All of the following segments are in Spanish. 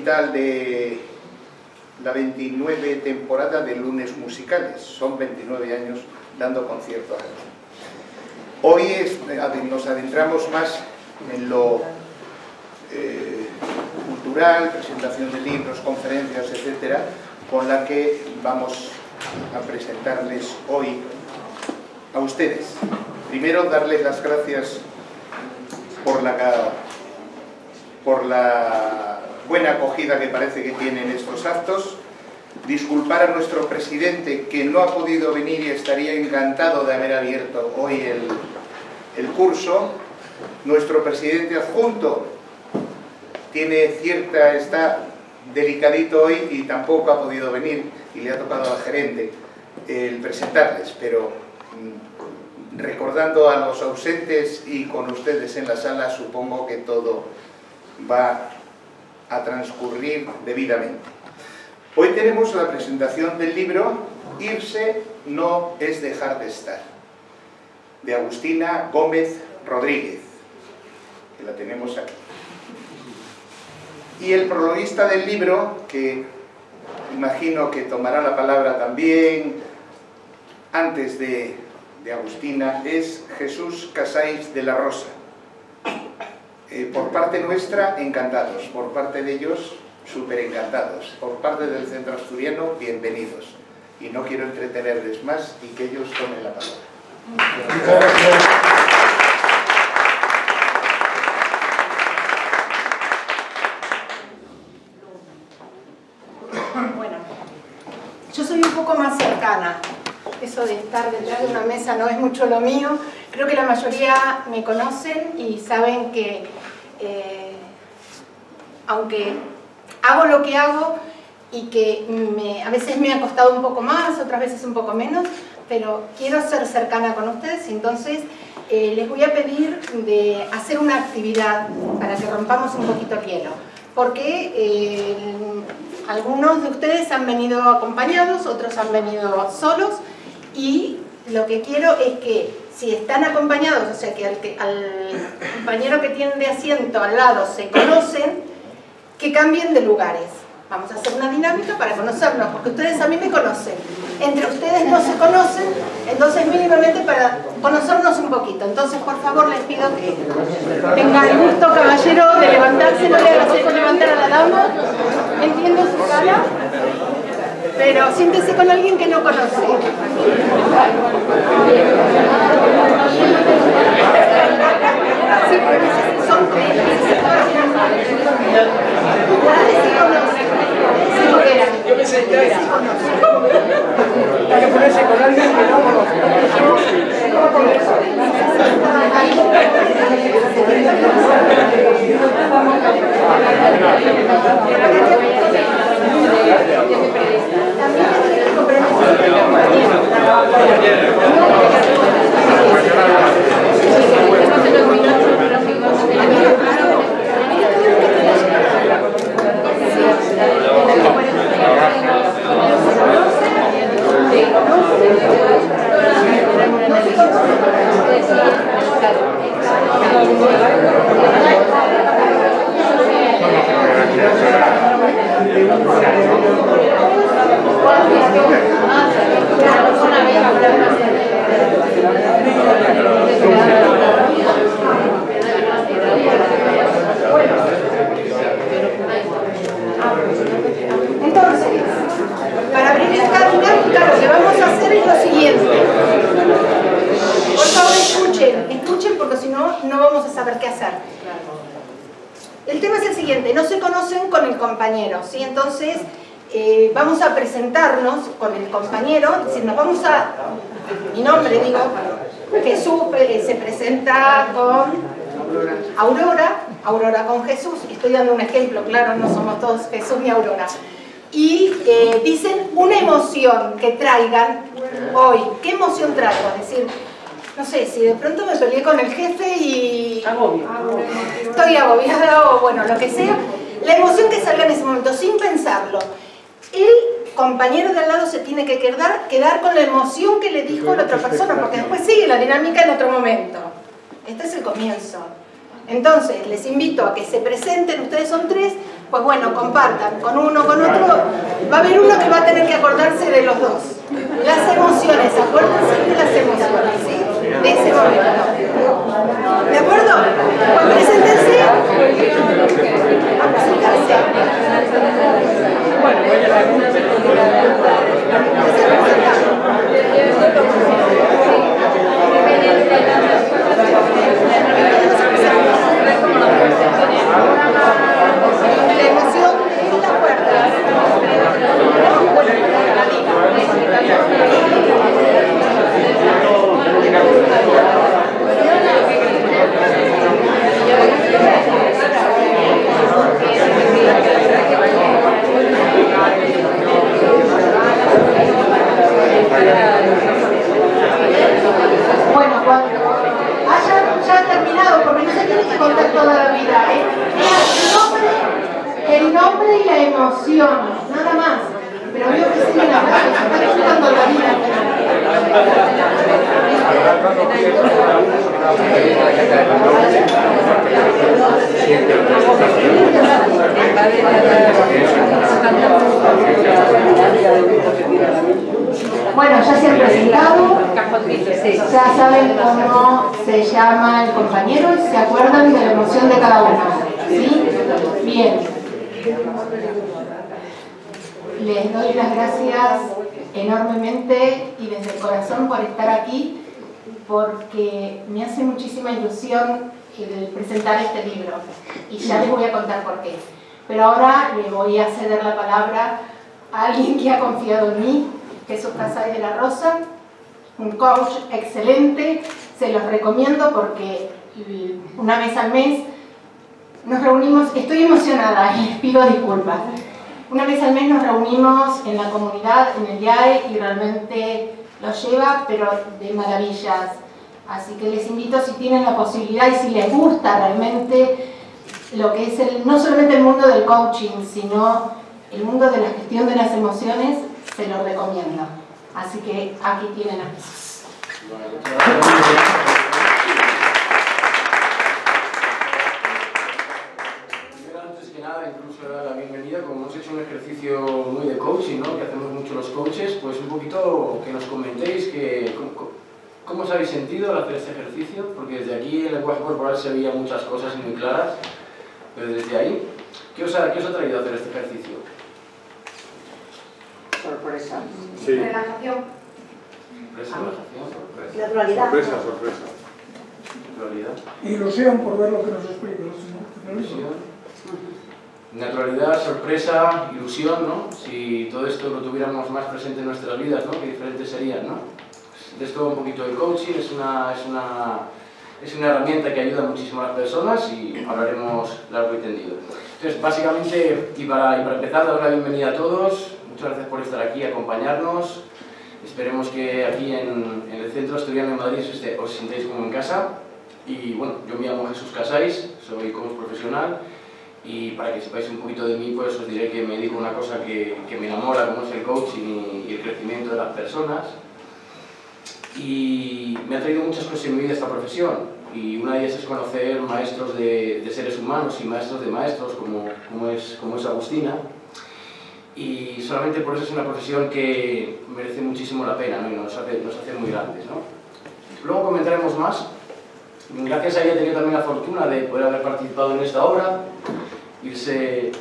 capital de la 29 temporada de Lunes Musicales. Son 29 años dando conciertos aquí. Hoy nos adentramos más en lo cultural, presentación de libros, conferencias, etcétera, con la que vamos a presentarles hoy a ustedes. Primero, darles las gracias por la buena acogida que parece que tienen estos actos. Disculpar a nuestro presidente, que no ha podido venir y estaría encantado de haber abierto hoy el curso. Nuestro presidente adjunto está delicadito hoy y tampoco ha podido venir, y le ha tocado al gerente el presentarles, pero recordando a los ausentes y con ustedes en la sala, supongo que todo va a transcurrir debidamente. Hoy tenemos la presentación del libro Irse no es dejar de estar, de Agustina Gómez Rodríguez, que la tenemos aquí. Y el prologuista del libro, que imagino que tomará la palabra también antes de Agustina, es Jesús Casais de la Rosa. Por parte nuestra, encantados. Por parte de ellos, súper encantados. Por parte del Centro Asturiano, bienvenidos. Y no quiero entretenerles más y que ellos tomen la palabra. Bueno, yo soy un poco más cercana. Eso de estar detrás de una mesa no es mucho lo mío. Creo que la mayoría me conocen y saben que aunque hago lo que hago y que a veces me ha costado un poco más, otras veces un poco menos, pero quiero ser cercana con ustedes, entonces les voy a pedir de hacer una actividad para que rompamos un poquito el hielo, porque algunos de ustedes han venido acompañados, otros han venido solos, y lo que quiero es que si están acompañados, o sea que al compañero que tienen de asiento al lado se conocen, que cambien de lugares. Vamos a hacer una dinámica para conocernos, porque ustedes a mí me conocen. Entre ustedes no se conocen, entonces mínimamente para conocernos un poquito. Entonces, por favor, les pido que tengan el gusto, caballero, de levantarse, no le hagan levantar a la dama. Entiendo su cara, pero siéntese con alguien que no conoce. Sí, son tres. Yo me senté ahí. Hay que ponerse con alguien que no conoce. Entonces, para abrir esta dinámica, lo que vamos a hacer es lo siguiente. Por favor, escuchen porque si no, no vamos a saber qué hacer. El tema es el siguiente, no se conocen con el compañero, ¿sí? Entonces, vamos a presentarnos con el compañero, es decir, nos vamos a... Mi nombre, digo, Jesús se presenta con Aurora con Jesús, estoy dando un ejemplo, claro, no somos todos Jesús ni Aurora. Y dicen una emoción que traigan hoy. ¿Qué emoción traigo? Es decir, no sé, si de pronto me peleé con el jefe y estoy agobiada o bueno, lo que sea, la emoción que salga en ese momento, sin pensarlo. El compañero de al lado se tiene que quedar con la emoción que le dijo la otra persona, porque después sigue la dinámica en otro momento. Este es el comienzo. Entonces, les invito a que se presenten, ustedes son tres, pues bueno, compartan con uno, con otro. Va a haber uno que va a tener que acordarse de los dos. Las emociones, acuérdense de las emociones, ¿sí? De ese momento. ¿De acuerdo? Pues preséntense. A presentarse. Bueno, voy a la La emoción no te acuerdas. Bueno, cuando hayan ya terminado, porque no se tiene que contar toda la vida, el nombre y la emoción, nada más. Pero veo que siguen hablando, se está contando la vida. Bueno, ya se han presentado, ya saben cómo se llama el compañero y se acuerdan de la emoción de cada uno, ¿sí? Bien. Les doy las gracias enormemente y desde el corazón por estar aquí, porque me hace muchísima ilusión el presentar este libro y ya les voy a contar por qué. Pero ahora le voy a ceder la palabra a alguien que ha confiado en mí, Jesús Casay de la Rosa, un coach excelente, se los recomiendo porque una vez al mes nos reunimos, estoy emocionada y les pido disculpas. Una vez al mes nos reunimos en la comunidad, en el IAE, y realmente lo lleva, pero de maravillas. Así que les invito, si tienen la posibilidad y si les gusta realmente lo que es no solamente el mundo del coaching, sino el mundo de la gestión de las emociones, se lo recomiendo. Así que aquí tienen a Jesús. Antes que nada, incluso dar la bienvenida, como hemos hecho un ejercicio muy de coaching, ¿no? Que hacemos mucho los coaches, pues un poquito que nos comentéis cómo os habéis sentido al hacer este ejercicio, porque desde aquí el lenguaje corporal se veía muchas cosas muy claras, pero desde ahí, ¿qué os ha traído a hacer este ejercicio? Sorpresa. Sí. Relajación. Relajación. Naturalidad. Sorpresa. Naturalidad. Ilusión por ver lo que nos explica. Ilusión. Naturalidad, sorpresa, ilusión, ¿no? Si todo esto lo tuviéramos más presente en nuestras vidas, ¿no? Qué diferentes serían, ¿no? De esto un poquito el coaching, es una herramienta que ayuda muchísimo a las personas y hablaremos largo y tendido. Entonces, básicamente, y para empezar, dar la bienvenida a todos. Muchas gracias por estar aquí, acompañarnos. Esperemos que aquí en el Centro Asturiano de Madrid os sintáis como en casa. Y bueno, yo me llamo Jesús Casay, soy coach profesional. Y para que sepáis un poquito de mí, pues os diré que me dedico a una cosa que me enamora, como es el coaching y el crecimiento de las personas. Y me ha traído muchas cosas en mi vida esta profesión. Y una de ellas es conocer maestros de seres humanos y maestros de maestros, como es Agustina. Y solamente por eso es una profesión que merece muchísimo la pena, ¿no? Y nos hace muy grandes, ¿no? Luego comentaremos más. Gracias a ella he tenido también la fortuna de poder haber participado en esta obra. Irse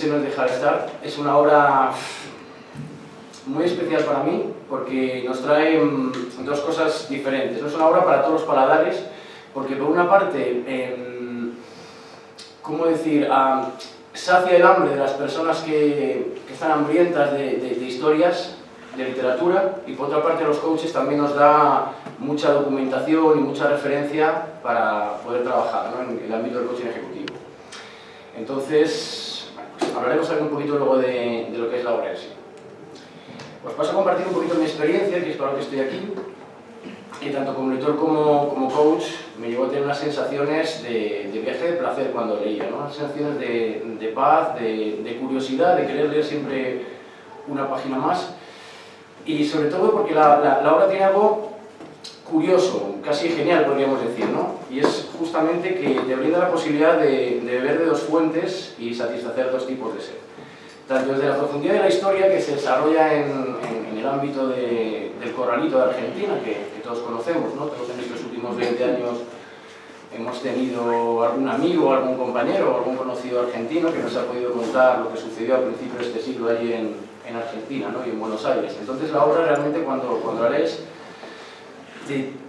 no es dejar estar. Es una obra muy especial para mí porque nos trae dos cosas diferentes. No es una obra para todos los paladares, porque por una parte, ¿cómo decir? Sacia el hambre de las personas que están hambrientas de historias, de literatura, y por otra parte los coaches también nos da mucha documentación y mucha referencia para poder trabajar, ¿no? En el ámbito del coaching ejecutivo. Entonces, bueno, pues hablaremos un poquito luego de lo que es la obra en sí. Os paso a compartir un poquito mi experiencia, que es para lo que estoy aquí, que tanto como lector como coach me llevó a tener unas sensaciones de viaje de placer cuando leía, ¿no? Unas sensaciones de paz, de curiosidad, de querer leer siempre una página más. Y sobre todo porque la obra tiene algo curioso, casi genial podríamos decir, ¿no? Y es justamente que te brinda la posibilidad de beber de dos fuentes y satisfacer dos tipos de sed. Tanto desde la profundidad de la historia que se desarrolla en el ámbito del Corralito de Argentina, que todos conocemos, ¿no? Todos en estos últimos 20 años hemos tenido algún amigo, algún compañero, algún conocido argentino que nos ha podido contar lo que sucedió al principio de este siglo allí en Argentina, ¿no? Y en Buenos Aires. Entonces la obra realmente cuando la lees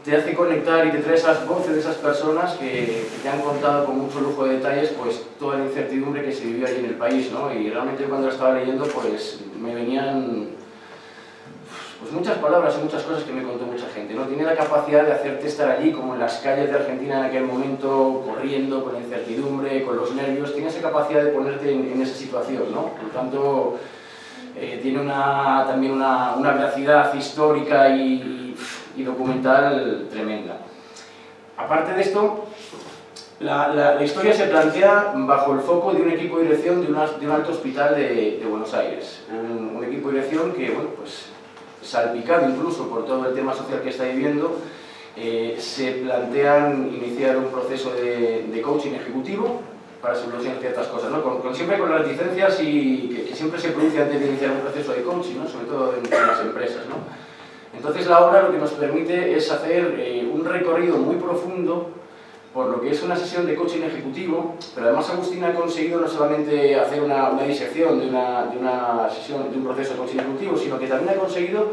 te hace conectar y te trae esas voces de esas personas que te han contado con mucho lujo de detalles pues toda la incertidumbre que se vivió allí en el país, ¿no? Y realmente cuando lo estaba leyendo pues me venían pues muchas palabras y muchas cosas que me contó mucha gente, ¿no? Tiene la capacidad de hacerte estar allí como en las calles de Argentina en aquel momento, corriendo, con la incertidumbre, con los nervios, tiene esa capacidad de ponerte en esa situación, ¿no? Por lo tanto, tiene también una veracidad histórica y documental tremenda. Aparte de esto, la historia se plantea bajo el foco de un equipo de dirección de un alto hospital de Buenos Aires. Un equipo de dirección que, bueno, pues salpicado incluso por todo el tema social que está viviendo, se plantean iniciar un proceso de coaching ejecutivo para solucionar ciertas cosas, ¿no? Siempre con las reticencias que siempre se produce antes de iniciar un proceso de coaching, ¿no? Sobre todo en las empresas, ¿no? Entonces la obra lo que nos permite es hacer un recorrido muy profundo por lo que es una sesión de coaching ejecutivo, pero además Agustina ha conseguido no solamente hacer una disección de una sesión, de un proceso de coaching ejecutivo, sino que también ha conseguido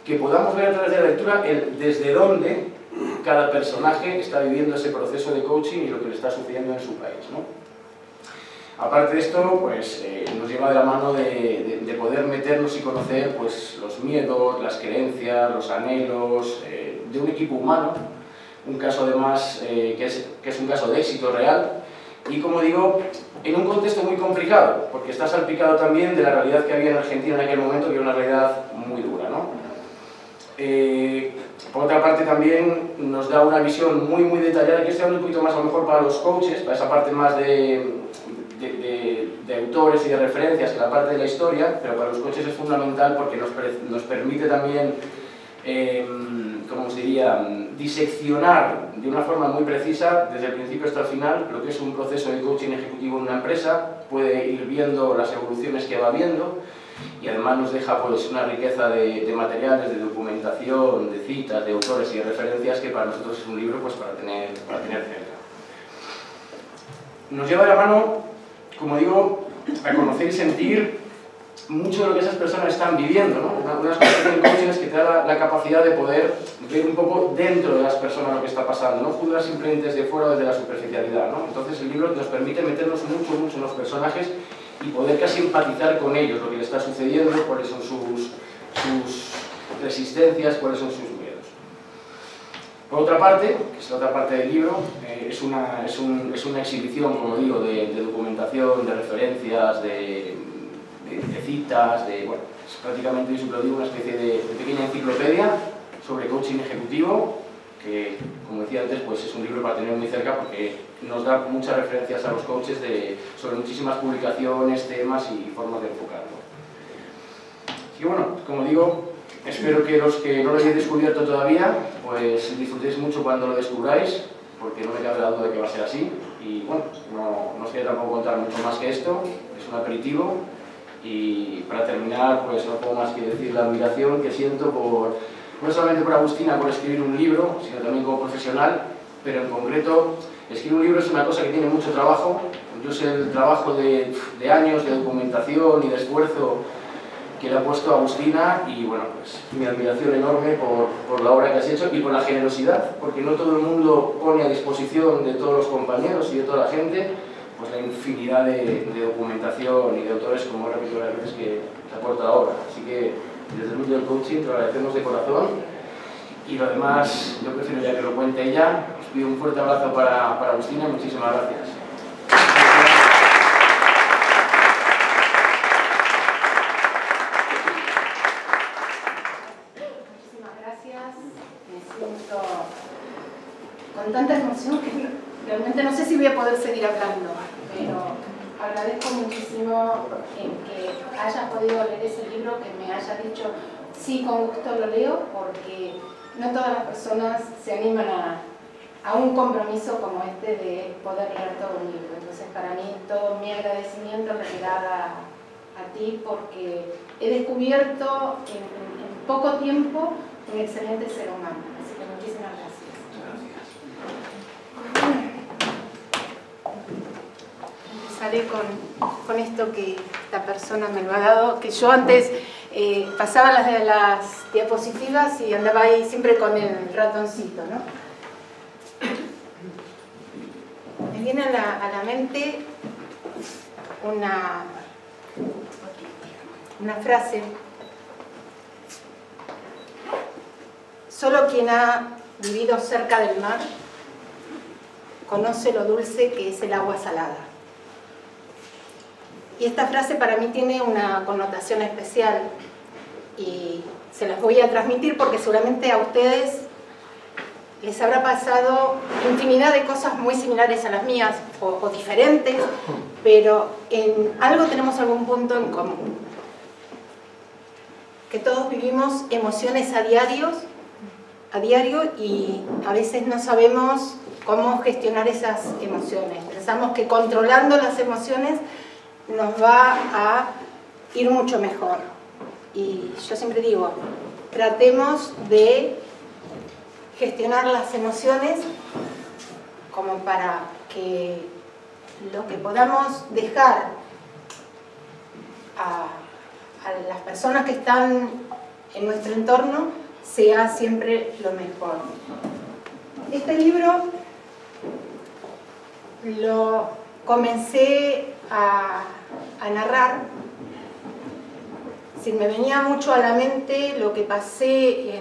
que podamos ver a través de la lectura desde dónde cada personaje está viviendo ese proceso de coaching y lo que le está sucediendo en su país, ¿no? Aparte de esto, pues, nos lleva de la mano de poder meternos y conocer pues, los miedos, las creencias, los anhelos de un equipo humano, un caso además que es un caso de éxito real y, como digo, en un contexto muy complicado, porque está salpicado también de la realidad que había en Argentina en aquel momento, que era una realidad muy dura, ¿no? Por otra parte también nos da una visión muy detallada, que está un poquito más a lo mejor para los coaches, para esa parte más de autores y de referencias que la parte de la historia, pero para los coaches es fundamental porque nos permite también, como os diría, diseccionar de una forma muy precisa, desde el principio hasta el final, lo que es un proceso de coaching ejecutivo en una empresa, puede ir viendo las evoluciones que va viendo y además nos deja pues, una riqueza de materiales, de documentación, de citas, de autores y de referencias que para nosotros es un libro pues, para tener cerca. Nos lleva de la mano, como digo, a conocer y sentir mucho de lo que esas personas están viviendo, ¿no? Una de las cosas que tiene el coaching es que te da la capacidad de poder ver un poco dentro de las personas lo que está pasando, no juzgar simplemente desde fuera o desde la superficialidad, ¿no? Entonces el libro nos permite meternos mucho en los personajes y poder casi empatizar con ellos, lo que les está sucediendo, cuáles son sus resistencias, cuáles son sus miedos. Por otra parte, que es la otra parte del libro, es una exhibición, como digo, de documentación, de referencias, de citas, bueno, es prácticamente, yo siempre lo digo, una especie de pequeña enciclopedia sobre coaching ejecutivo, que, como decía antes, pues es un libro para tener muy cerca porque nos da muchas referencias a los coaches sobre muchísimas publicaciones, temas y formas de enfocarlo. Y bueno, como digo, espero que los que no lo hayáis descubierto todavía, pues disfrutéis mucho cuando lo descubráis, porque no me cabe la duda de que va a ser así. Y bueno, no os quiero tampoco contar mucho más que esto, es un aperitivo. Y para terminar, pues no puedo más que decir la admiración que siento no solamente por Agustina por escribir un libro, sino también como profesional, pero en concreto, escribir un libro es una cosa que tiene mucho trabajo. Yo sé el trabajo de años de documentación y de esfuerzo que le ha puesto Agustina y bueno, pues mi admiración enorme por la obra que has hecho y por la generosidad, porque no todo el mundo pone a disposición de todos los compañeros y de toda la gente pues la infinidad de documentación y de autores, como repito varias veces, que te aporta la obra. Así que desde el mundo del coaching te lo agradecemos de corazón y lo demás yo prefiero ya que lo cuente ella. Os pido un fuerte abrazo para Agustina y muchísimas gracias. Muchísimas gracias. Me siento con tanta emoción que realmente no sé si voy a poder seguir hablando, pero agradezco muchísimo que hayas podido leer ese libro, que me hayas dicho, sí, con gusto lo leo, porque no todas las personas se animan a un compromiso como este de poder leer todo un libro. Entonces para mí todo mi agradecimiento en realidad a ti, porque he descubierto en poco tiempo un excelente ser humano. Así que muchísimas gracias. Empezaré con esto que esta persona me lo ha dado, que yo antes pasaba las diapositivas y andaba ahí siempre con el ratoncito, ¿no? Me viene a la mente una frase: solo quien ha vivido cerca del mar conoce lo dulce que es el agua salada. Y esta frase para mí tiene una connotación especial y se las voy a transmitir porque seguramente a ustedes les habrá pasado infinidad de cosas muy similares a las mías o diferentes, pero en algo tenemos algún punto en común. Que todos vivimos emociones a diario y a veces no sabemos cómo gestionar esas emociones. Pensamos que controlando las emociones nos va a ir mucho mejor. Y yo siempre digo, tratemos de gestionar las emociones como para que lo que podamos dejar a las personas que están en nuestro entorno sea siempre lo mejor. Este libro lo comencé a narrar. Me venía mucho a la mente lo que pasé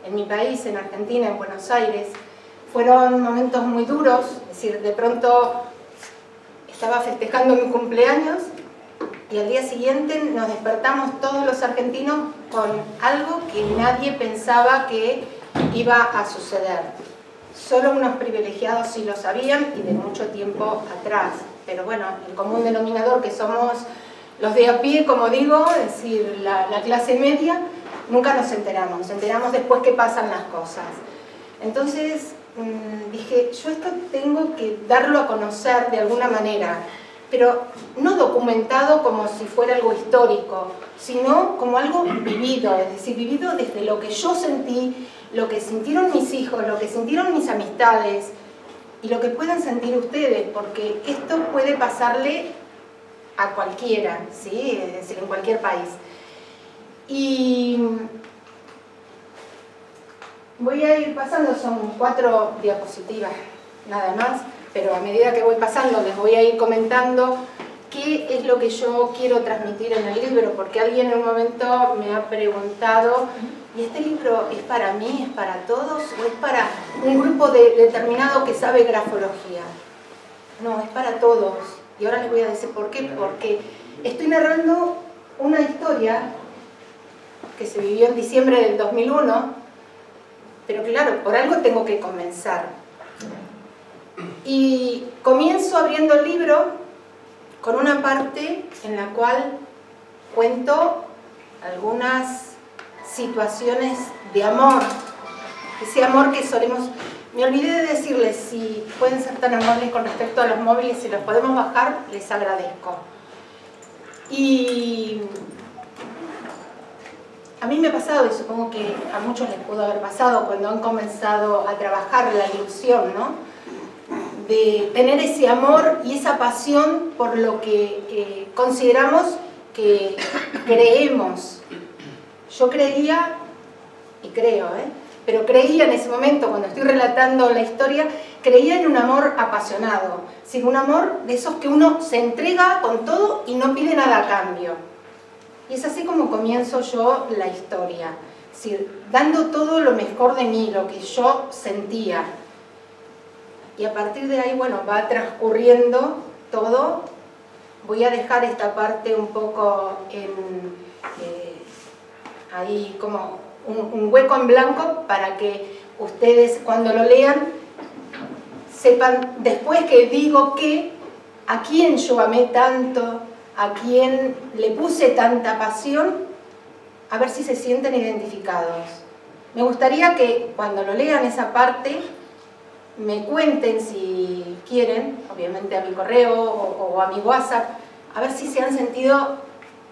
en mi país, en Argentina, en Buenos Aires. Fueron momentos muy duros, es decir, de pronto estaba festejando mi cumpleaños y al día siguiente nos despertamos todos los argentinos con algo que nadie pensaba que iba a suceder. Solo unos privilegiados sí lo sabían y de mucho tiempo atrás. Pero bueno, el común denominador que somos los de a pie, como digo, es decir, la clase media, nunca nos enteramos después que pasan las cosas. Entonces dije, yo esto tengo que darlo a conocer de alguna manera, pero no documentado como si fuera algo histórico, sino como algo vivido, es decir, vivido desde lo que yo sentí, lo que sintieron mis hijos, lo que sintieron mis amistades y lo que puedan sentir ustedes, porque esto puede pasarle a cualquiera, ¿sí? Es decir, en cualquier país. Y voy a ir pasando, son 4 diapositivas nada más, pero a medida que voy pasando les voy a ir comentando qué es lo que yo quiero transmitir en el libro, porque alguien en un momento me ha preguntado, ¿y este libro es para mí, es para todos o es para un grupo determinado que sabe grafología? No, es para todos. Y ahora les voy a decir por qué. Porque estoy narrando una historia que se vivió en diciembre del 2001, pero claro, por algo tengo que comenzar. Y comienzo abriendo el libro con una parte en la cual cuento algunas situaciones de amor, ese amor que solemos... Me olvidé de decirles, si pueden ser tan amables con respecto a los móviles, si los podemos bajar, les agradezco. Y a mí me ha pasado, y supongo que a muchos les pudo haber pasado cuando han comenzado a trabajar la ilusión, ¿no? De tener ese amor y esa pasión por lo que consideramos que creemos. Yo creía, y creo, pero creía en ese momento, cuando estoy relatando la historia, creía en un amor apasionado, sin un amor de esos que uno se entrega con todo y no pide nada a cambio. Y es así como comienzo yo la historia, es decir, dando todo lo mejor de mí, lo que yo sentía. Y a partir de ahí, bueno, va transcurriendo todo. Voy a dejar esta parte un poco ahí como un hueco en blanco para que ustedes cuando lo lean sepan después que digo a quién yo amé tanto, a quién le puse tanta pasión, a ver si se sienten identificados. Me gustaría que cuando lo lean esa parte me cuenten si quieren, obviamente a mi correo o a mi WhatsApp, a ver si se han sentido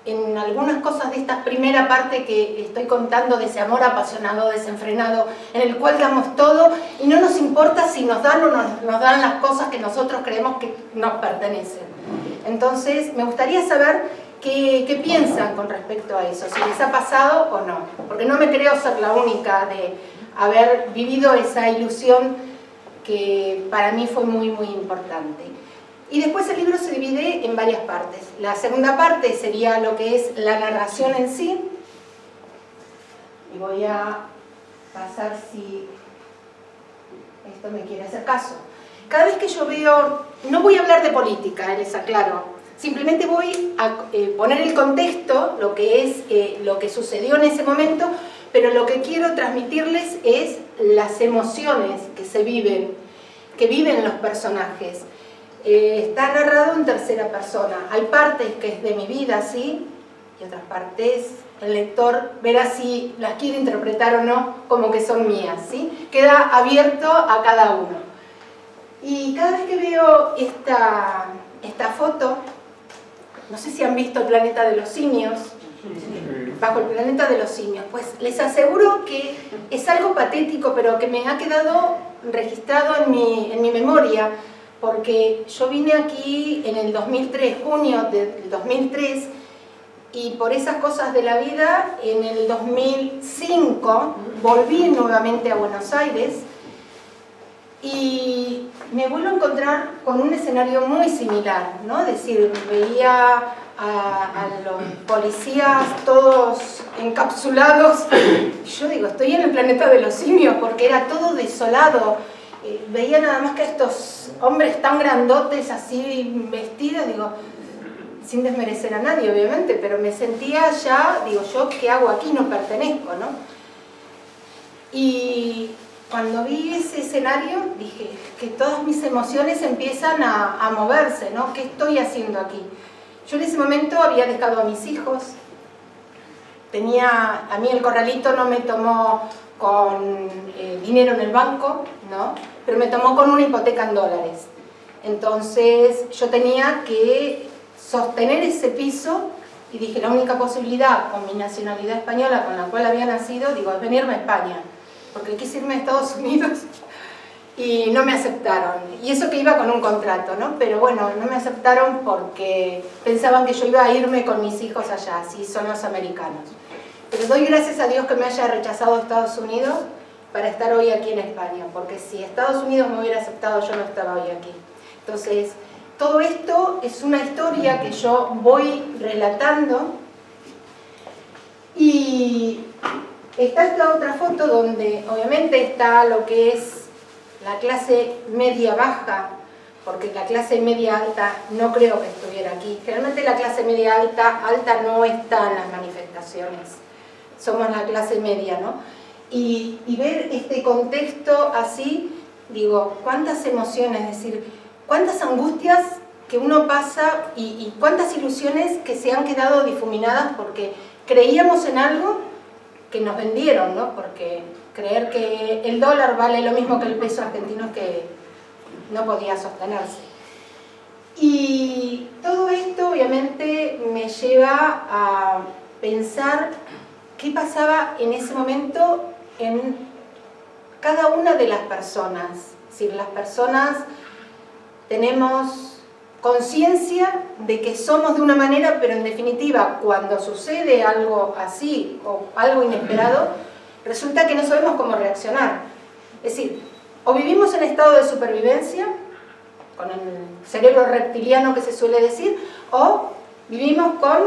en algunas cosas de esta primera parte que estoy contando, de ese amor apasionado, desenfrenado, en el cual damos todo y no nos importa si nos dan o no nos dan las cosas que nosotros creemos que nos pertenecen. Entonces, me gustaría saber qué piensan con respecto a eso, si les ha pasado o no, porque no me creo ser la única de haber vivido esa ilusión que para mí fue muy, muy importante. Y después el libro se divide en varias partes. La segunda parte sería lo que es la narración en sí. Y voy a pasar si esto me quiere hacer caso. Cada vez que yo veo, no voy a hablar de política, les aclaro, simplemente voy a poner el contexto, lo que es lo que sucedió en ese momento, pero lo que quiero transmitirles es las emociones que se viven, que viven los personajes. Está narrado en tercera persona. Hay partes que es de mi vida, sí, y otras partes el lector verá si las quiere interpretar o no como que son mías, ¿sí? Queda abierto a cada uno. Y cada vez que veo esta foto, no sé si han visto el planeta de los simios, bajo el planeta de los simios, pues les aseguro que es algo patético, pero que me ha quedado registrado en mi memoria, porque yo vine aquí en el 2003, junio del 2003, y por esas cosas de la vida, en el 2005 volví nuevamente a Buenos Aires y me vuelvo a encontrar con un escenario muy similar, ¿no? Es decir, veía a los policías todos encapsulados. Yo digo, estoy en el planeta de los simios, porque era todo desolado. Veía nada más que a estos hombres tan grandotes, así vestidos, digo, sin desmerecer a nadie, obviamente, pero me sentía ya, digo, ¿yo qué hago aquí? No pertenezco, ¿no? Y cuando vi ese escenario, dije que todas mis emociones empiezan a moverse, ¿no? ¿Qué estoy haciendo aquí? Yo en ese momento había dejado a mis hijos, a mí el corralito no me tomó con dinero en el banco, ¿no? Pero me tomó con una hipoteca en dólares. Entonces yo tenía que sostener ese piso y dije, la única posibilidad con mi nacionalidad española con la cual había nacido, digo, es venirme a España, porque quise irme a Estados Unidos y no me aceptaron. Y eso que iba con un contrato, ¿no? Pero bueno, no me aceptaron porque pensaban que yo iba a irme con mis hijos allá, así son los americanos. Pero doy gracias a Dios que me haya rechazado Estados Unidos para estar hoy aquí en España, porque si Estados Unidos me hubiera aceptado, yo no estaba hoy aquí. Entonces, todo esto es una historia que yo voy relatando, y está esta otra foto donde obviamente está lo que es la clase media-baja, porque la clase media-alta no creo que estuviera aquí. Generalmente la clase media-alta no está en las manifestaciones, somos la clase media, ¿no? Y ver este contexto así, digo, cuántas emociones, es decir, cuántas angustias que uno pasa y cuántas ilusiones que se han quedado difuminadas porque creíamos en algo que nos vendieron, ¿no? Porque creer que el dólar vale lo mismo que el peso argentino, que no podía sostenerse. Y todo esto obviamente me lleva a pensar qué pasaba en ese momento en cada una de las personas. Es decir, las personas tenemos conciencia de que somos de una manera, pero en definitiva, cuando sucede algo así o algo inesperado, resulta que no sabemos cómo reaccionar. Es decir, o vivimos en estado de supervivencia, con el cerebro reptiliano que se suele decir, o vivimos con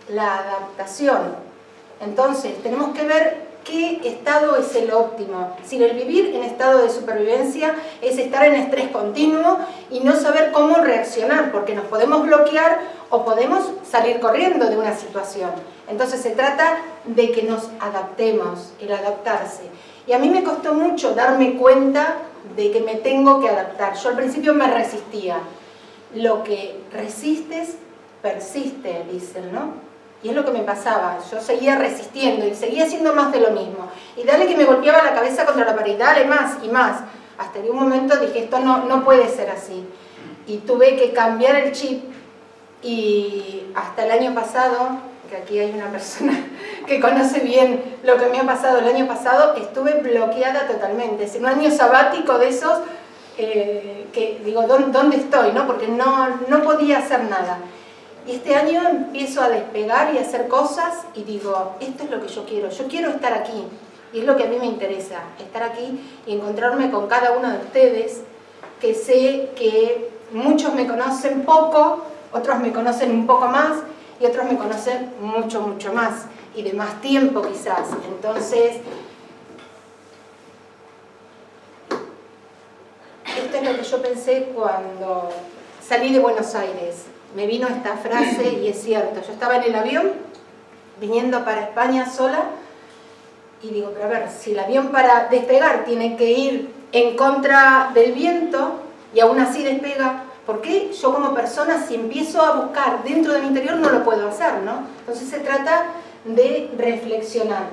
la adaptación. Entonces, tenemos que ver qué estado es el óptimo. Si el vivir en estado de supervivencia es estar en estrés continuo y no saber cómo reaccionar, porque nos podemos bloquear o podemos salir corriendo de una situación. Entonces se trata de que nos adaptemos, el adaptarse. Y a mí me costó mucho darme cuenta de que me tengo que adaptar. Yo al principio me resistía. Lo que resistes, persiste, dicen, ¿no? Y es lo que me pasaba, yo seguía resistiendo y seguía haciendo más de lo mismo. Y dale que me golpeaba la cabeza contra la pared, dale más y más, hasta que un momento dije, esto no puede ser así. Y tuve que cambiar el chip, y hasta el año pasado, que aquí hay una persona que conoce bien lo que me ha pasado el año pasado, estuve bloqueada totalmente. Es un año sabático de esos que digo, ¿dónde estoy? ¿No? Porque no podía hacer nada. Y este año empiezo a despegar y a hacer cosas y digo, esto es lo que yo quiero estar aquí. Y es lo que a mí me interesa, estar aquí y encontrarme con cada uno de ustedes, que sé que muchos me conocen poco, otros me conocen un poco más y otros me conocen mucho, mucho más y de más tiempo quizás. Entonces, esto es lo que yo pensé cuando salí de Buenos Aires. Me vino esta frase y es cierto. Yo estaba en el avión, viniendo para España sola, y digo, pero a ver, si el avión para despegar tiene que ir en contra del viento y aún así despega, ¿por qué yo como persona, si empiezo a buscar dentro de mi interior, no lo puedo hacer, ¿no? Entonces se trata de reflexionar.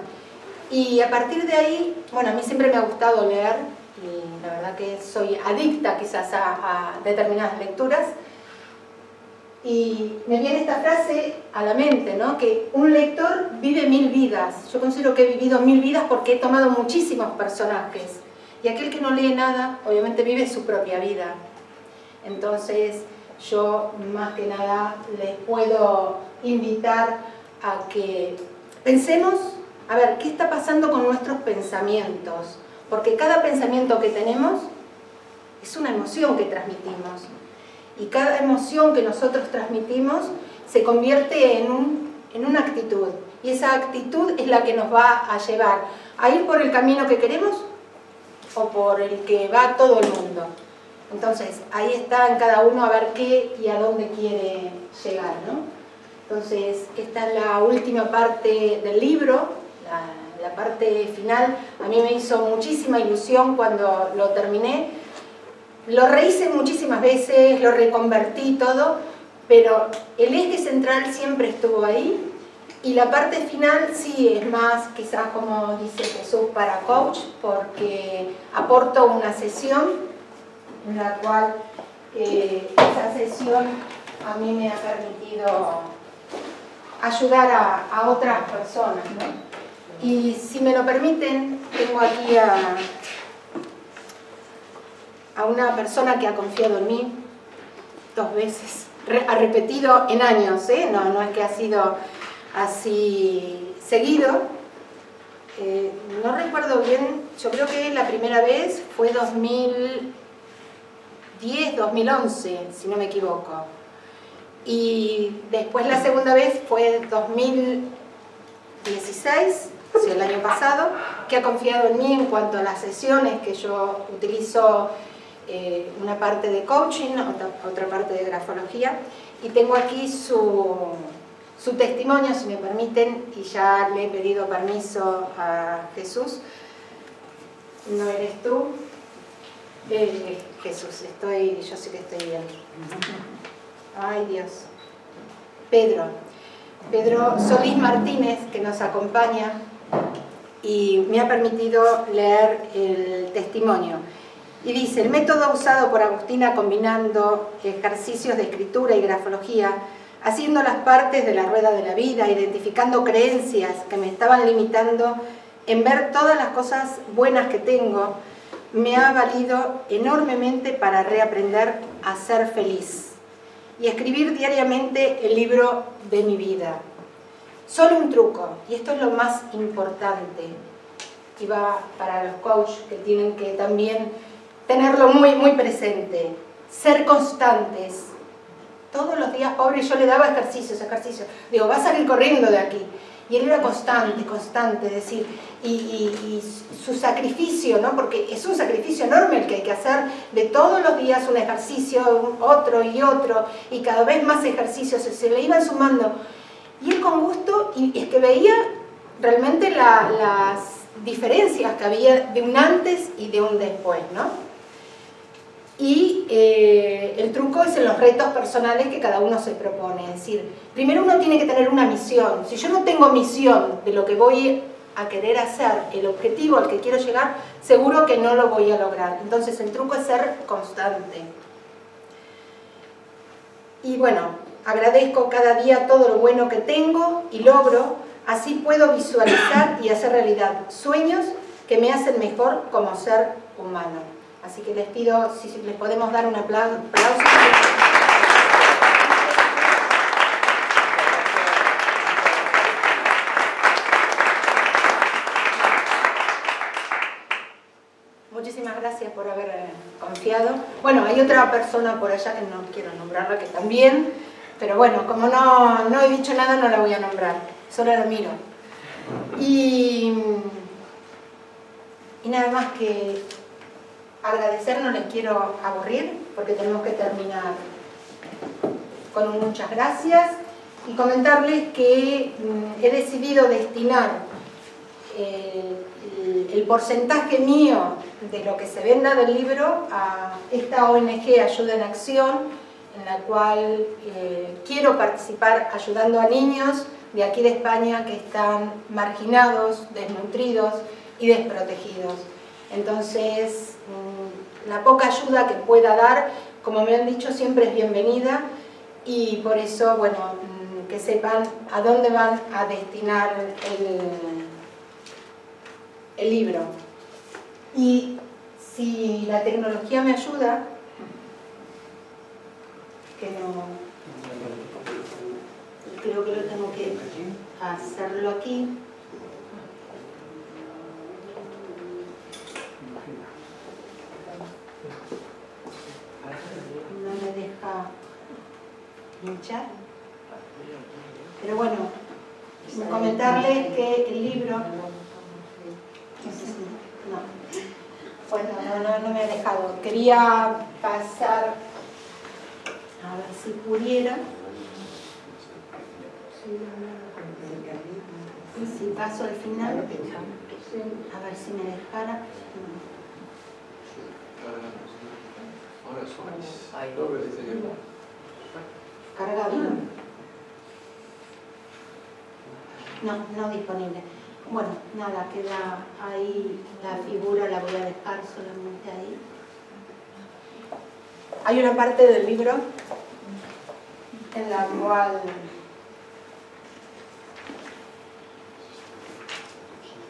Y a partir de ahí, bueno, a mí siempre me ha gustado leer, y la verdad que soy adicta quizás a determinadas lecturas, y me viene esta frase a la mente, ¿no? Que un lector vive 1000 vidas. Yo considero que he vivido 1000 vidas porque he tomado muchísimos personajes. Y aquel que no lee nada, obviamente vive su propia vida. Entonces, yo más que nada les puedo invitar a que pensemos, a ver, ¿qué está pasando con nuestros pensamientos? Porque cada pensamiento que tenemos es una emoción que transmitimos. Y cada emoción que nosotros transmitimos se convierte en una actitud. Y esa actitud es la que nos va a llevar a ir por el camino que queremos o por el que va todo el mundo. Entonces, ahí está en cada uno a ver qué y a dónde quiere llegar, ¿no? Entonces, esta es la última parte del libro, la parte final. A mí me hizo muchísima ilusión cuando lo terminé. Lo rehice muchísimas veces, lo reconvertí todo, pero el eje central siempre estuvo ahí. Y la parte final sí es más, quizás como dice Jesús, para coach, porque aporto una sesión en la cual esa sesión a mí me ha permitido ayudar a otras personas, ¿no? Y si me lo permiten, tengo aquí a una persona que ha confiado en mí 2 veces, ha repetido en años, no es que ha sido así seguido. No recuerdo bien, yo creo que la primera vez fue 2010, 2011, si no me equivoco. Y después la segunda vez fue 2016, o sea, el año pasado, que ha confiado en mí en cuanto a las sesiones que yo utilizo. Una parte de coaching, otra parte de grafología, y tengo aquí su testimonio, si me permiten, y ya le he pedido permiso a Jesús. No eres tú, Jesús, yo sé que estoy bien. Ay, Dios. Pedro Solís Martínez, que nos acompaña y me ha permitido leer el testimonio. Y dice, el método usado por Agustina combinando ejercicios de escritura y grafología, haciendo las partes de la rueda de la vida, identificando creencias que me estaban limitando en ver todas las cosas buenas que tengo, me ha valido enormemente para reaprender a ser feliz y escribir diariamente el libro de mi vida. Solo un truco, y esto es lo más importante, y va para los coaches que tienen que también tenerlo muy, muy presente. Ser constantes. Todos los días, pobre, yo le daba ejercicios. Digo, va a salir corriendo de aquí. Y él era constante, decir, y su sacrificio, ¿no? Porque es un sacrificio enorme el que hay que hacer, de todos los días un ejercicio, otro y otro, y cada vez más ejercicios, se le iban sumando. Y él con gusto, y es que veía realmente las diferencias que había de un antes y de un después, ¿no? Y el truco es en los retos personales que cada uno se propone. Es decir, primero uno tiene que tener una misión. Si yo no tengo misión de lo que voy a querer hacer el objetivo al que quiero llegar, seguro que no lo voy a lograr. Entonces el truco es ser constante. Y bueno, agradezco cada día todo lo bueno que tengo y logro, así puedo visualizar y hacer realidad sueños que me hacen mejor como ser humano. Así que les pido si les podemos dar un aplauso. Muchísimas gracias por haber confiado. Bueno, hay otra persona por allá que no quiero nombrarla, que también, pero bueno, como no he dicho nada, no la voy a nombrar, solo la miro. Y nada más que agradecer, no les quiero aburrir, porque tenemos que terminar con un muchas gracias, y comentarles que he decidido destinar el porcentaje mío de lo que se venda del libro a esta ONG Ayuda en Acción, en la cual quiero participar ayudando a niños de aquí de España que están marginados, desnutridos y desprotegidos. Entonces, la poca ayuda que pueda dar, como me han dicho, siempre es bienvenida, y por eso, bueno, que sepan a dónde van a destinar el libro. Y si la tecnología me ayuda, que no, creo que lo tengo que hacerlo aquí. No me deja hinchar, pero bueno, comentarles que el libro no me ha dejado. Quería pasar, a ver si pudiera. Y si paso al final, a ver si me dejara. Cargado. No disponible. Bueno, nada, queda ahí la figura, la voy a dejar solamente ahí. Hay una parte del libro en la cual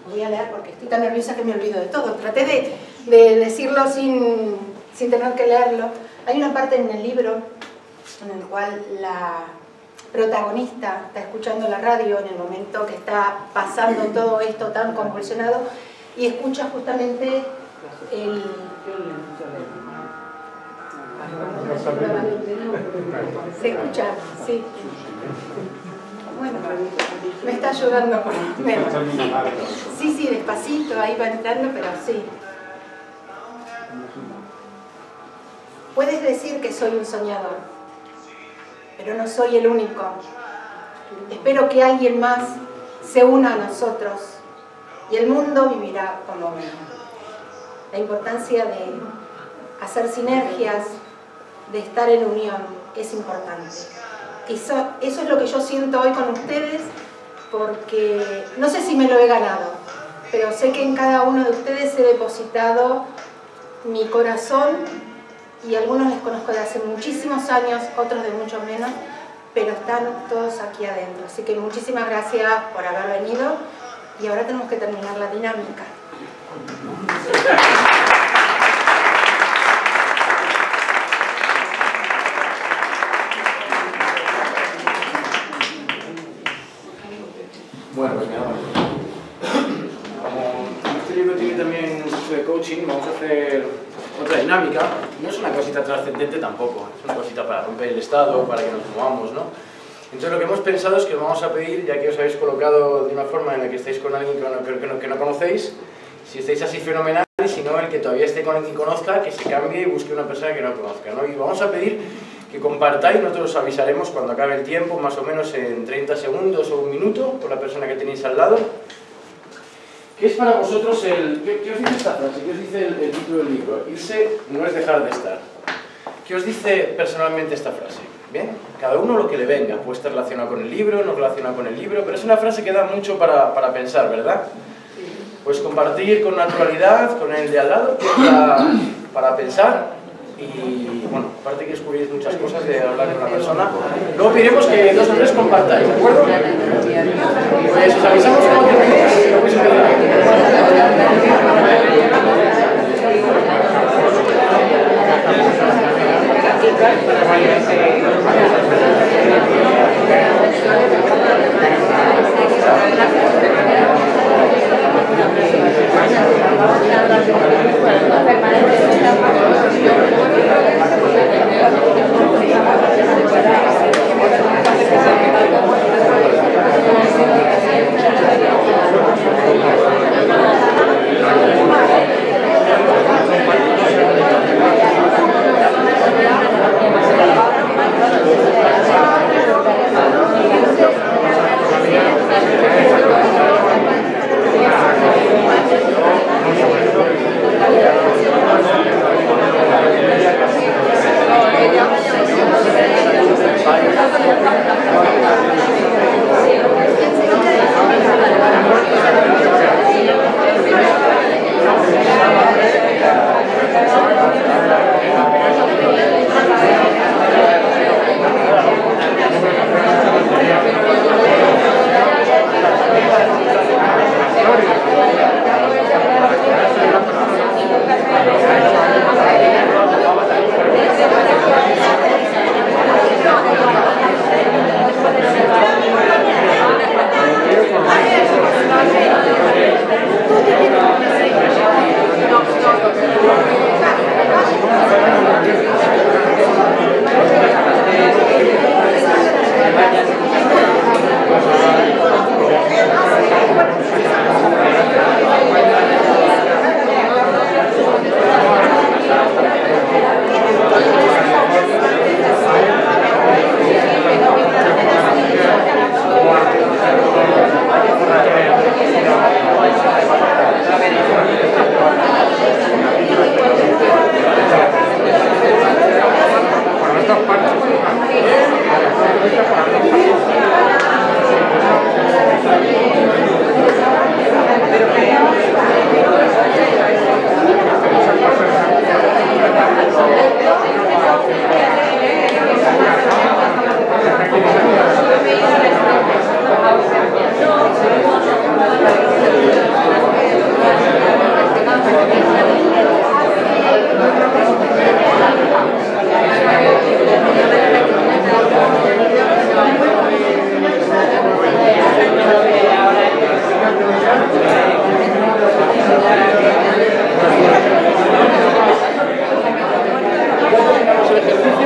voy a leer porque estoy tan nerviosa que me olvido de todo. Traté de decirlo sin tener que leerlo. Hay una parte en el libro en el cual la protagonista está escuchando la radio en el momento que está pasando todo esto tan convulsionado y escucha justamente el... ¿Se escucha? Sí. Bueno, me está ayudando por lo menos. Sí, despacito, ahí va entrando, pero sí. Puedes decir que soy un soñador, pero no soy el único. Espero que alguien más se una a nosotros y el mundo vivirá como mío. La importancia de hacer sinergias, de estar en unión, es importante. Eso es lo que yo siento hoy con ustedes, porque no sé si me lo he ganado, pero sé que en cada uno de ustedes he depositado mi corazón, y algunos les conozco de hace muchísimos años, otros de mucho menos, pero están todos aquí adentro. Así que muchísimas gracias por haber venido, y ahora tenemos que terminar la dinámica. Bueno, pues nada, como este libro tiene también mucho de coaching, vamos a hacer otra dinámica. No es una cosita trascendente tampoco, es una cosita para romper el estado, para que nos movamos, ¿no? Entonces lo que hemos pensado es que os vamos a pedir, ya que os habéis colocado de una forma en la que estáis con alguien que no conocéis, si estáis así fenomenal, y si no, el que todavía esté con alguien que conozca, que se cambie y busque una persona que no conozca, ¿no? Y vamos a pedir que compartáis, nosotros os avisaremos cuando acabe el tiempo, más o menos en 30 segundos o un minuto, por la persona que tenéis al lado. ¿Qué es para vosotros el... ¿Qué os dice esta frase? ¿Qué os dice el título del libro? Irse no es dejar de estar. ¿Qué os dice personalmente esta frase? Bien, cada uno lo que le venga, puede estar relacionado con el libro, no relacionado con el libro, pero es una frase que da mucho para pensar, ¿verdad? pues compartir con naturalidad, con el de al lado, para pensar y, bueno, aparte que descubrir muchas cosas de hablar con una persona. Luego pediremos que 2 o 3 compartáis, ¿de acuerdo? Pues os avisamos cuando terminéis y lo podéis empezar. Ejercicio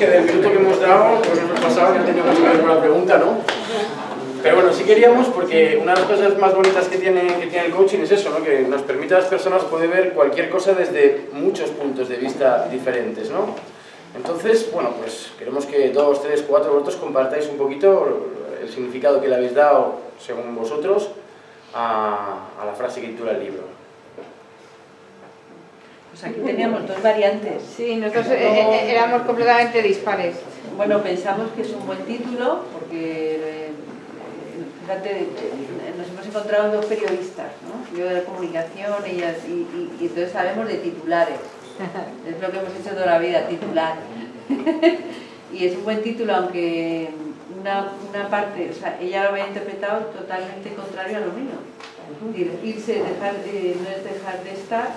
que del minuto que hemos dado, pues hemos pasado y no teníamos que ver con la pregunta, ¿no? Pero bueno, sí queríamos, porque una de las cosas más bonitas que tiene el coaching es eso, ¿no? Que nos permite a las personas poder ver cualquier cosa desde muchos puntos de vista diferentes, ¿no? Entonces, bueno, pues queremos que 2, 3, 4 vosotros compartáis un poquito el significado que le habéis dado, según vosotros, a la frase que titula el libro. Pues aquí teníamos dos variantes. Sí, nosotros éramos completamente dispares. Bueno, pensamos que es un buen título porque, fíjate, nos hemos encontrado dos periodistas, ¿no? Yo de comunicación, ellas, y entonces sabemos de titulares. Es lo que hemos hecho toda la vida, titular. Y es un buen título, aunque una parte, o sea, ella lo había interpretado totalmente contrario a lo mío. Es decir, irse, no es dejar de estar.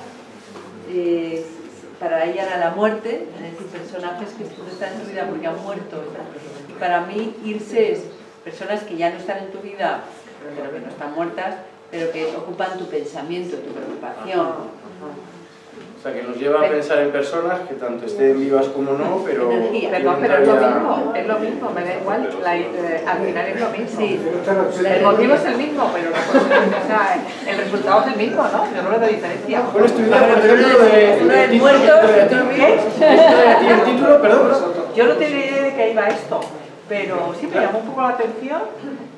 Para ella era la muerte, es decir, personajes que están en tu vida porque han muerto. Y para mí irse es personas que ya no están en tu vida, pero que no están muertas, pero que ocupan tu pensamiento, tu preocupación. O sea, que nos lleva a pensar en personas que tanto estén vivas como no, pero... Perdón, pero es lo mismo, me da igual, al final es lo mismo. Sí. El motivo es el mismo, pero o sea, el resultado es el mismo, ¿no? Yo no le doy diferencia. ¿Cuál es tu idea, por ejemplo, de muertos? ¿Y el título? Perdón. Yo no tenía idea de que iba esto, pero sí me llamó un poco la atención.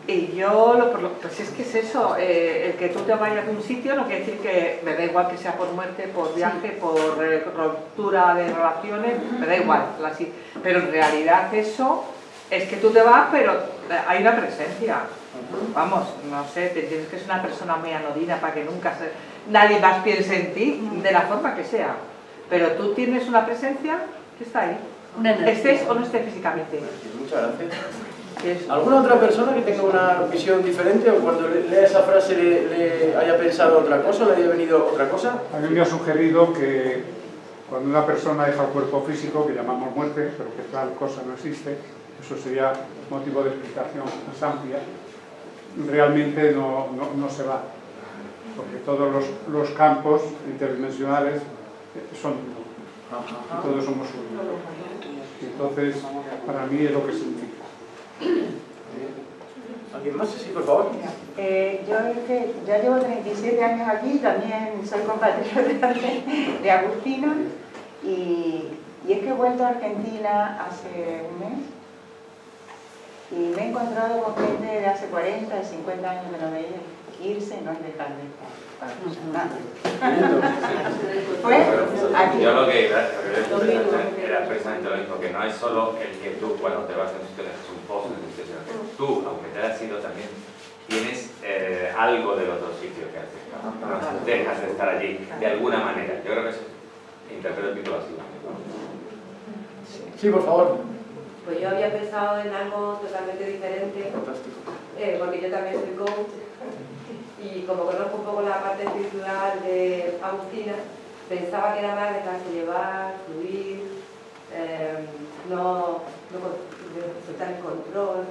Y yo, pues es que es eso, el que tú te vayas de un sitio no quiere decir que me da igual que sea por muerte, por viaje, por ruptura de relaciones, me da igual, pero en realidad eso es que tú te vas, pero hay una presencia. Vamos, no sé, te tienes que ser una persona muy anodina para que nunca nadie más piense en ti, de la forma que sea. Pero tú tienes una presencia que está ahí, estés o no estés físicamente. Muchas gracias. ¿Alguna otra persona que tenga una visión diferente o cuando lea esa frase le haya pensado otra cosa, le haya venido otra cosa? A mí me ha sugerido que cuando una persona deja el cuerpo físico, que llamamos muerte, pero que tal cosa no existe, eso sería motivo de explicación más amplia, realmente no se va, porque todos los campos interdimensionales son uno, y todos somos uno. Entonces, para mí es lo que significa. ¿Alguien más? Sí, por favor. Yo es que ya llevo 37 años aquí, también soy compatriota de Agustina y es que he vuelto a Argentina hace un mes y me he encontrado con gente de hace 40, de 50 años que no veía. Irse no es dejar de estar. Pues, aquí. Yo lo que era precisamente lo mismo, que no es solo el que tú cuando te vas a un sitio dejas un pozo en un sitio, sino que tú, aunque te hayas ido también, tienes algo del otro sitio que haces, ¿no? No dejas de estar allí de alguna manera. Yo creo que interpreto el título así. Sí, por favor. Pues yo había pensado en algo totalmente diferente. Fantástico. Porque yo también soy coach y como conozco un poco la parte espiritual de Agustina, pensaba que era más dejarse llevar, fluir, no soltar el control.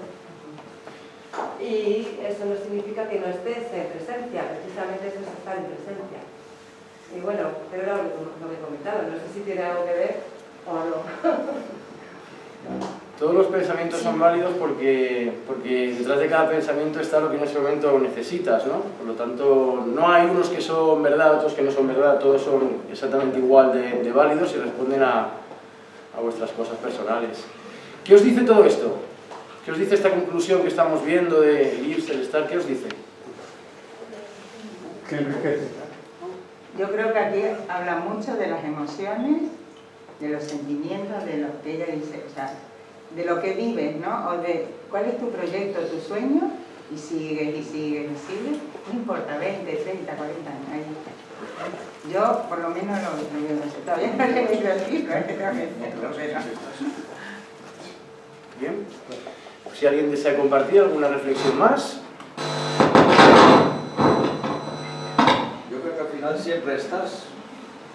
Y eso no significa que no estés en presencia, precisamente eso es estar en presencia. Y bueno, pero era lo que he comentado, no sé si tiene algo que ver o no. Todos los pensamientos son válidos porque detrás de cada pensamiento está lo que en ese momento necesitas, ¿no? Por lo tanto, no hay unos que son verdad, otros que no son verdad, todos son exactamente igual de válidos y responden a vuestras cosas personales. ¿Qué os dice todo esto? ¿Qué os dice esta conclusión que estamos viendo de irse, el estar? ¿Qué os dice? Que enriquece. Yo creo que aquí habla mucho de las emociones, de los sentimientos, de lo que ella dice, o sea, de lo que vives, ¿no? O de cuál es tu proyecto, tu sueño, y sigues, y sigues, y sigues, no importa, 20, 30, 40 años, ahí está. Yo, por lo menos, lo veo así. Todavía no le he leído el libro, es que tengo que hacerlo, pero... Bien. Pues si alguien desea compartir alguna reflexión más. Yo creo que al final siempre estás,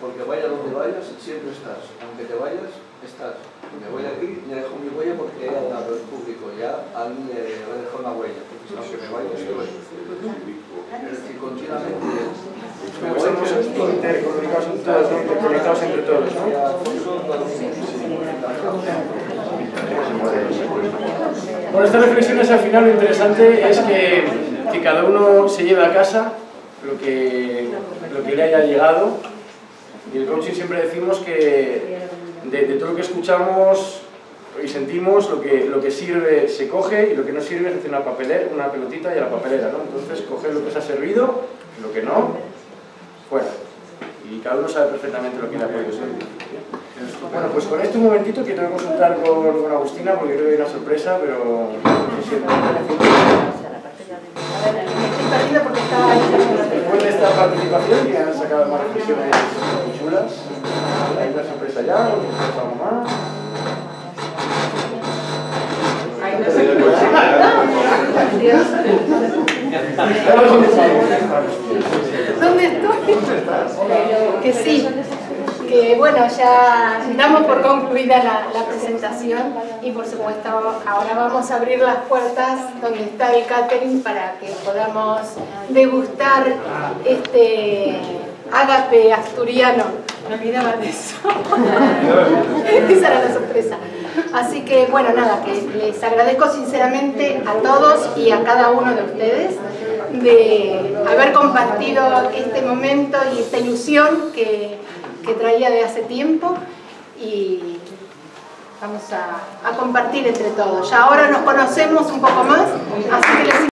porque vaya donde vayas, siempre estás. Aunque te vayas, estás. Me voy de aquí, me dejo mi huella porque he hablado en público, ya a mí le he dejado una huella, porque aunque me vaya, estoy. Es decir, continuamente. Estamos interconectados entre todos, ¿no? Bueno, estas reflexiones al final lo interesante es que cada uno se lleve a casa lo que le haya llegado. Y el coaching siempre decimos que de todo lo que escuchamos y sentimos, lo que sirve se coge y lo que no sirve se hace una pelotita y a la papelera, ¿no? Entonces coger lo que os ha servido, lo que no, fuera. Y cada uno sabe perfectamente lo que le ha podido servir. Bueno, pues con esto un momentito que tengo que consultar con Agustina porque creo que hay una sorpresa, pero no sé si después de esta participación que han sacado más reflexiones muy chulas, hay una sorpresa ya, o sorpresa algo más. ¿Dónde estoy? Que sí, que bueno, ya damos por concluida la presentación y por supuesto ahora vamos a abrir las puertas donde está el catering para que podamos degustar este ágape asturiano. Me olvidaba de eso. Esa era la sorpresa. Así que bueno, nada, que les agradezco sinceramente a todos y a cada uno de ustedes de haber compartido este momento y esta ilusión que traía de hace tiempo y vamos a compartir entre todos. Ya ahora nos conocemos un poco más, así que les